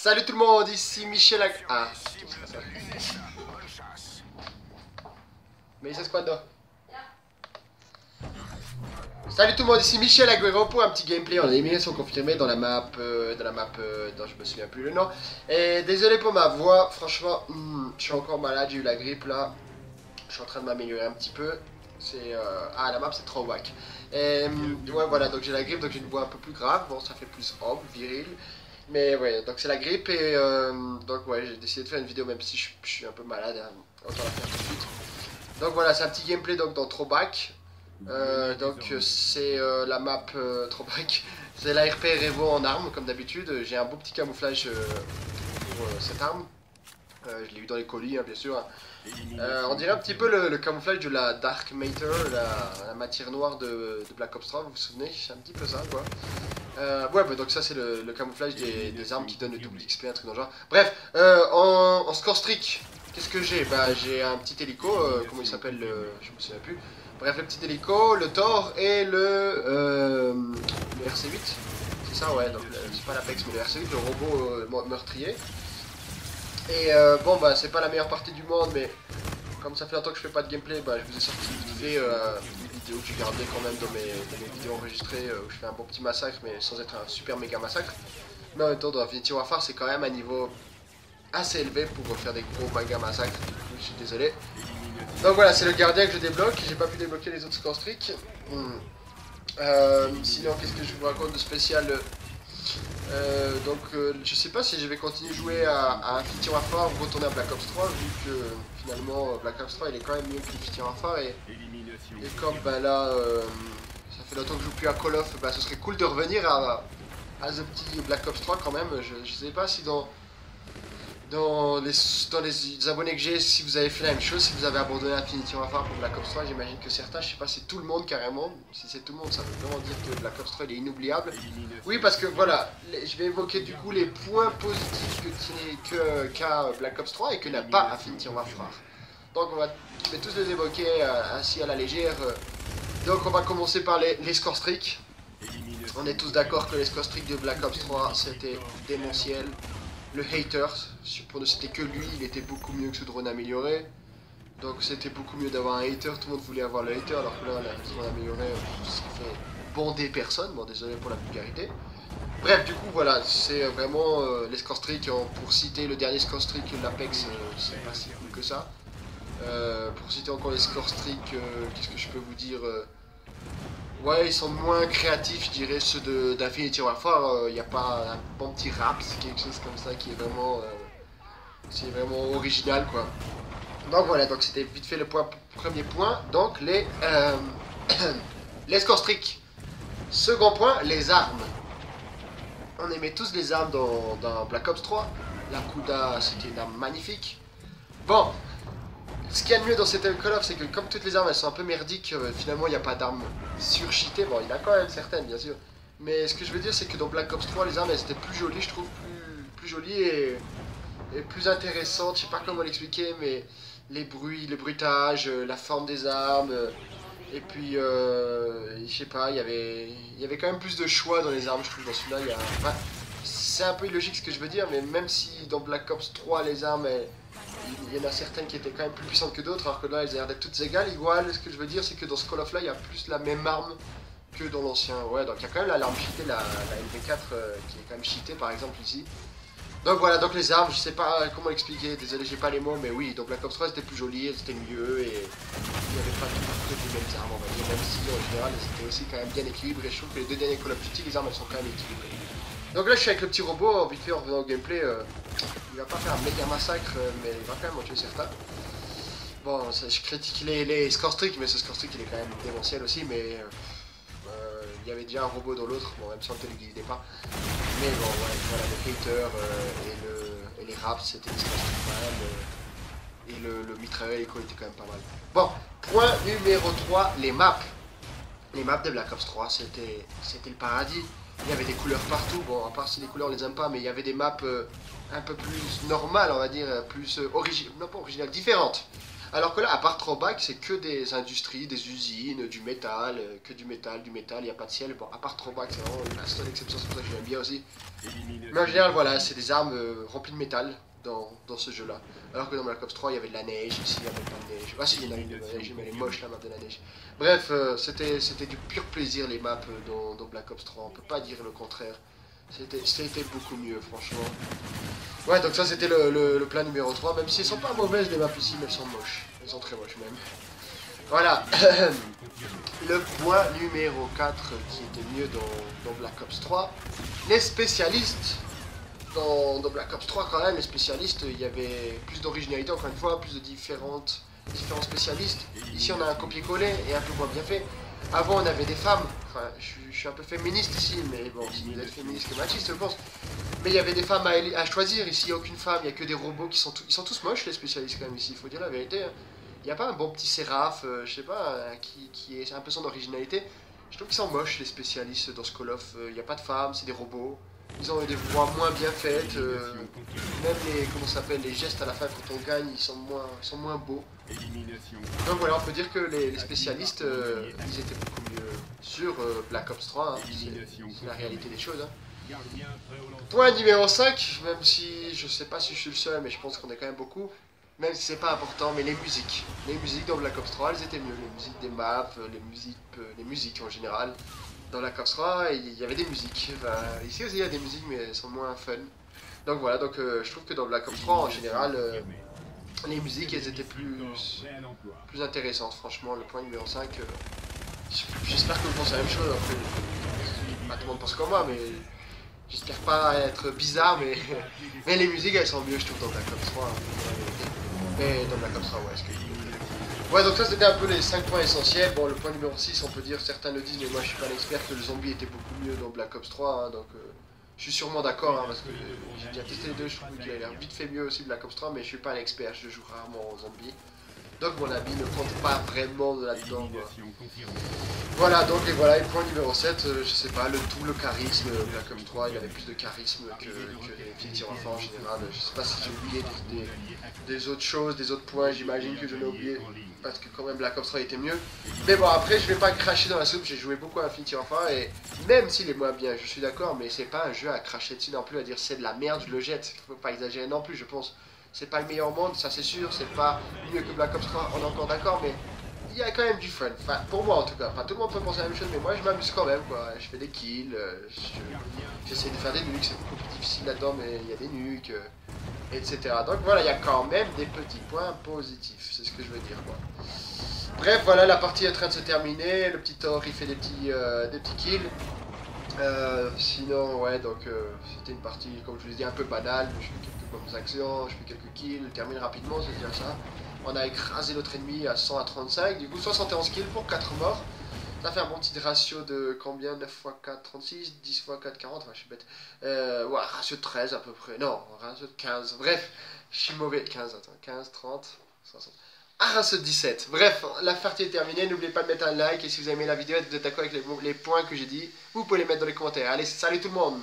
Salut tout le monde, ici Michel Ah, c'est pas ça. Mais c'est quoi dedans? Salut tout le monde, ici Michel Aguero pour un petit gameplay en élimination confirmée dans la map, dont je me souviens plus le nom. Et désolé pour ma voix, franchement, je suis encore malade, j'ai eu la grippe là. Je suis en train de m'améliorer un petit peu. Ah, la map c'est trop wack. Et ouais, voilà, donc j'ai la grippe, donc j'ai une voix un peu plus grave. Bon, ça fait plus homme, viril. Mais ouais, donc c'est la grippe et donc ouais, j'ai décidé de faire une vidéo même si je suis un peu malade, hein, autant la faire tout de suite. Donc voilà, c'est un petit gameplay donc dans Throwback. C'est la map Throwback. C'est la RP Revo en arme comme d'habitude. J'ai un beau petit camouflage pour cette arme. Je l'ai eu dans les colis, hein, bien sûr. Hein. On dirait un petit peu le camouflage de la Dark Matter, la matière noire de Black Ops 3, vous vous souvenez? C'est un petit peu ça, quoi. Ouais, bah, donc ça c'est le camouflage des armes qui donnent le double XP, un truc dans le genre. Bref, en score streak, qu'est-ce que j'ai? Bah j'ai un petit hélico, comment il s'appelle, je me souviens plus. Bref, le petit hélico, le Thor et le RC8. C'est ça, ouais, donc c'est pas l'Apex mais le RC8, le robot meurtrier. Et bon bah c'est pas la meilleure partie du monde, mais comme ça fait longtemps que je fais pas de gameplay, bah je vous ai sorti vite fait une vidéo que j'ai gardée quand même dans mes vidéos enregistrées où je fais un bon petit massacre mais sans être un super méga massacre. Mais en même temps dans Infinity Warfare c'est quand même un niveau assez élevé pour faire des gros méga massacres, du coup je suis désolé. Donc voilà, c'est le gardien que je débloque, j'ai pas pu débloquer les autres score streaks. Sinon qu'est-ce que je vous raconte de spécial? Je sais pas si je vais continuer de jouer à Infinity Warfare ou retourner à Black Ops 3 vu que finalement Black Ops 3 il est quand même mieux que Infinity Warfare et comme bah là ça fait longtemps que je joue plus à Call of, bah ce serait cool de revenir à The petit Black Ops 3 quand même. Je sais pas si dans les abonnés que j'ai, si vous avez fait la même chose, si vous avez abandonné Infinity Warfare pour Black Ops 3, j'imagine que certains, je sais pas si c'est tout le monde carrément, si c'est tout le monde ça veut vraiment dire que Black Ops 3 il est inoubliable. Oui parce que voilà, je vais évoquer du coup les points positifs qu'a Black Ops 3 et que n'a pas Infinity Warfare. Donc je vais tous les évoquer ainsi à la légère. Donc on va commencer par les score streaks. On est tous d'accord que les score streaks de Black Ops 3 c'était démentiel. Le hater, pour ne citer que lui, il était beaucoup mieux que ce drone amélioré. Donc c'était beaucoup mieux d'avoir un hater, tout le monde voulait avoir le hater, alors que là, le drone amélioré, ça fait bander personne, bon désolé pour la vulgarité. Bref, du coup, voilà, c'est vraiment les score streaks, pour citer le dernier score streak, l'Apex, c'est pas si cool que ça. Pour citer encore les score streaks, qu'est-ce que je peux vous dire ouais, ils sont moins créatifs, je dirais, ceux d'Infinity Warfare. Il n'y a pas un bon petit rap, c'est quelque chose comme ça qui est vraiment original, quoi. Donc voilà, donc c'était vite fait le premier point. Donc les score streaks. Second point, les armes. On aimait tous les armes dans Black Ops 3. La Kuda, c'était une arme magnifique. Bon, ce qu'il y a de mieux dans cette Call of, c'est que comme toutes les armes elles sont un peu merdiques, finalement il n'y a pas d'armes surcheatées. Bon, il y en a quand même certaines, bien sûr. Mais ce que je veux dire, c'est que dans Black Ops 3, les armes elles étaient plus jolies, je trouve, plus jolies et plus intéressantes. Je sais pas comment l'expliquer, mais les bruits, le bruitage, la forme des armes. Et puis, je sais pas, il y avait quand même plus de choix dans les armes, je trouve, dans celui-là. Enfin, c'est un peu illogique ce que je veux dire, mais même si dans Black Ops 3, les armes, il y en a certaines qui étaient quand même plus puissantes que d'autres, alors que là, elles ont l'air d'être toutes égales. Igual, ce que je veux dire, c'est que dans ce Call of là, il y a plus la même arme que dans l'ancien. Ouais, donc il y a quand même l'arme cheatée, la MP4, qui est quand même cheatée, par exemple, ici. Donc voilà, donc les armes, je sais pas comment l'expliquer, désolé, j'ai pas les mots, mais oui, donc Black Ops 3 c'était plus joli, c'était mieux, et il n'y avait pas toutes les mêmes armes, on va dire, même si en général c'était aussi quand même bien équilibré. Je trouve que les deux derniers Call of Duty, les armes elles sont quand même équilibrées. Donc là je suis avec le petit robot, vite fait en revenant au gameplay, il va pas faire un méga massacre, mais il va quand même en tuer certains. Bon, je critique les score streaks, mais ce score streak il est quand même démentiel aussi, mais il y avait déjà un robot dans l'autre, bon même si on ne le guidait pas. Mais bon ouais, voilà, le hater et les raps c'était des score streaks quand même, et le mitrailleur hélico était quand même pas mal. Bon, point numéro 3, les maps. Les maps de Black Ops 3 c'était le paradis. Il y avait des couleurs partout, bon à part si les couleurs on les aime pas, mais il y avait des maps un peu plus normales on va dire, plus originales, non pas originales, différentes. Alors que là, à part Trollbach, c'est que des industries, des usines, du métal, que du métal, il n'y a pas de ciel. Bon, à part Trollbach, c'est vraiment la seule exception, c'est pour ça que j'aime bien aussi. Mais en général, voilà, c'est des armes remplies de métal dans ce jeu-là. Alors que dans Black Ops 3, il y avait de la neige, ici, il n'y avait pas de neige. Ah si, il y en a une de la neige, mais elle est moche la map de la neige. Bref, c'était du pur plaisir les maps dans Black Ops 3, on peut pas dire le contraire. C'était beaucoup mieux, franchement. Ouais, donc ça c'était le plan numéro 3, même si elles sont pas mauvaises les maps ici, mais elles sont moches. Elles sont très moches même. Voilà. Le point numéro 4 qui était mieux dans Black Ops 3. Les spécialistes. Dans Black Ops 3 quand même, les spécialistes, il y avait plus d'originalité encore une fois, plus de différents spécialistes. Ici on a un copier-coller et un peu moins bien fait. Avant on avait des femmes, enfin je suis un peu féministe ici, mais bon, c'est mieux d'être féministe que machiste je pense. Mais il y avait des femmes à choisir, ici il n'y a aucune femme, il n'y a que des robots qui sont, ils sont tous moches les spécialistes quand même ici, il faut dire la vérité. Hein. Il n'y a pas un bon petit Séraph, je sais pas, qui est un peu son originalité. Je trouve qu'ils sont moches les spécialistes dans ce Call of, il n'y a pas de femmes, c'est des robots. Ils ont des voix moins bien faites, même les, comment ça s'appelle, les gestes à la fin quand on gagne, ils sont moins beaux. Donc voilà, on peut dire que les spécialistes, ils étaient beaucoup mieux sur Black Ops 3, hein, c'est la réalité des choses. Hein. Point numéro 5, même si je sais pas si je suis le seul, mais je pense qu'on est quand même beaucoup, même si c'est pas important, mais les musiques. Les musiques dans Black Ops 3, elles étaient mieux, les musiques des maps, les musiques en général. Dans Black Ops 3, il y avait des musiques. Enfin, ici aussi, il y a des musiques, mais elles sont moins fun. Donc voilà, donc je trouve que dans Black Ops 3, en général, les musiques, elles étaient plus intéressantes. Franchement, le point numéro 5, j'espère que vous pensez la même chose. Après, pas tout le monde pense comme moi, mais j'espère pas être bizarre, mais, mais les musiques, elles sont mieux, je trouve, dans Black Ops 3. Mais dans Black Ops 3, ouais, est-ce que... Ouais, donc ça c'était un peu les 5 points essentiels. Bon, le point numéro 6, on peut dire, certains le disent, mais moi je suis pas l'expert, que le zombie était beaucoup mieux dans Black Ops 3, hein, donc je suis sûrement d'accord, hein, parce que j'ai déjà testé les deux, je trouve qu'il a l'air vite fait mieux aussi Black Ops 3, mais je suis pas un expert, je joue rarement aux zombies. Donc mon avis ne compte pas vraiment de là-dedans. Voilà, donc et voilà, et point numéro 7, je sais pas, le charisme, Black Ops 3, il avait plus de charisme que les Infinity Warfare en général. Je sais pas si j'ai oublié des autres choses, des autres points, j'imagine que je l'ai oublié, parce que quand même Black Ops 3 était mieux. Mais bon, après, je vais pas cracher dans la soupe, j'ai joué beaucoup à Infinity Warfare, et même s'il est moins bien, je suis d'accord, mais c'est pas un jeu à cracher dessus non plus, à dire c'est de la merde, je le jette, faut pas exagérer non plus, je pense. C'est pas le meilleur monde, ça c'est sûr, c'est pas mieux que Black Ops 3, on est encore d'accord, mais il y a quand même du fun, enfin pour moi en tout cas, enfin tout le monde peut penser la même chose, mais moi je m'amuse quand même quoi, je fais des kills, j'essaie de faire des nukes, c'est beaucoup plus difficile là-dedans, mais il y a des nukes, etc. Donc voilà, il y a quand même des petits points positifs, c'est ce que je veux dire quoi. Bref, voilà, la partie est en train de se terminer, le petit Thor il fait des petits kills. Sinon, ouais, donc c'était une partie, comme je vous l'ai dit, un peu banale. Je fais quelques bonnes actions, je fais quelques kills, termine rapidement, c'est déjà ça. On a écrasé notre ennemi à 100 à 35, du coup 71 kills pour 4 morts. Ça fait un bon petit ratio de combien? 9 x 4, 36, 10 x 4, 40, enfin je suis bête. Ouais, ratio de 13 à peu près, non, ratio de 15, bref, je suis mauvais. 15, attends, 15, 30, 60. Ah, ce 17. Bref, la partie est terminée. N'oubliez pas de mettre un like. Et si vous avez aimé la vidéo et que vous êtes d'accord avec les points que j'ai dit, vous pouvez les mettre dans les commentaires. Allez, salut tout le monde!